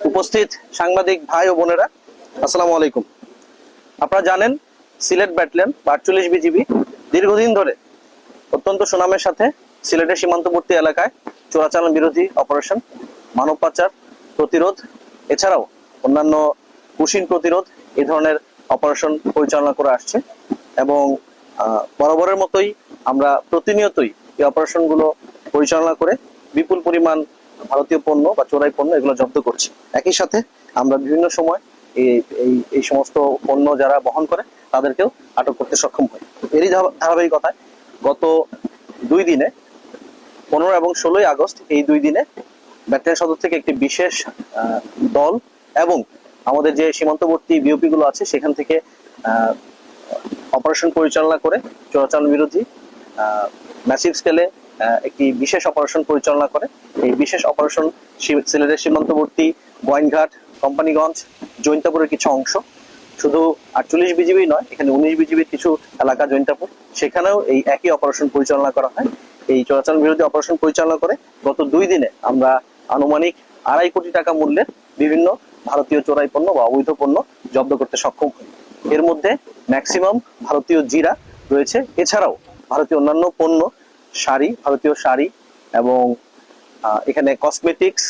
উপস্থিত সাংবাদিক ভাই ও বোনেরা, আসসালামু আলাইকুম। আপনারা জানেন সিলেট ব্যাটালিয়ন বা 48 বিজিবি দীর্ঘদিন ধরে অত্যন্ত সুনামের সাথে সিলেটের সীমান্তবর্তী এলাকায় চোরাচালান বিরোধী অপারেশন, মানব পাচার প্রতিরোধ, এছাড়াও অন্যান্য কুশীন প্রতিরোধ এই ধরনের অপারেশন পরিচালনা করে আসছে। এবং বরাবরের মতোই আমরা প্রতিনিয়তই এই অপারেশনগুলো পরিচালনা করে বিপুল পরিমাণ ভারতীয় পণ্য বা চোরাই পণ্য এগুলো জব্দ করছি। একই সাথে আমরা বিভিন্ন সময় এই সমস্ত পণ্য যারা বহন করে তাদেরকেও আটক করতে সক্ষম হই। এরই ধারাবাহিকতায় গত 2 দিনে 15 এবং 16 আগস্ট এই 2 দিনে ব্যাটালিয়ন সদর থেকে একটি বিশেষ দল এবং আমাদের যে সীমান্তবর্তী বিওপি গুলো আছে সেখান থেকে অপারেশন পরিচালনা করে চোরাচালান বিরোধী ম্যাসিভ স্কেলে একটি বিশেষ অপারেশন পরিচালনা করে। এই বিশেষ অপারেশন সিলেটের সীমান্তবর্তী গোয়াইনঘাট, কোম্পানিগঞ্জ, জৈন্তাপুরের কিছু অংশ, শুধু 48 বিজিবি নয়, এখানে 19 বিজিবির কিছু এলাকা জৈন্তাপুর, সেখানেও এই একই অপারেশন পরিচালনা করা হয়। এই চোরাচালান বিরোধী অপারেশন পরিচালনা করে গত 2 দিনে আমরা আনুমানিক 2.5 কোটি টাকা মূল্যের বিভিন্ন ভারতীয় চোরাই পণ্য বা অবৈধ পণ্য জব্দ করতে সক্ষম হই। এর মধ্যে ম্যাক্সিমাম ভারতীয় জিরা রয়েছে, এছাড়াও ভারতীয় অন্যান্য পণ্য, ভারতীয় শাড়ি এবং এখানে কসমেটিক্স,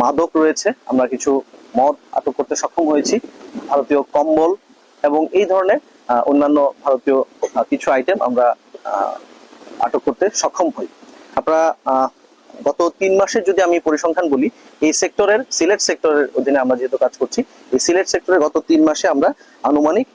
মাদক রয়েছে। আমরা কিছু মদ আটক করতে সক্ষম হয়েছি, ভারতীয় কম্বল এবং এই ধরনের অন্যান্য ভারতীয় কিছু আইটেম আমরা আটক করতে সক্ষম হই। আপনারা গত 3 মাসের যদি আমি পরিসংখ্যান বলি, এই সেক্টরের সিলেট সেক্টরের অধীনে আমরা যেহেতু কাজ করছি, এই সিলেট সেক্টরে গত 3 মাসে আমরা আনুমানিক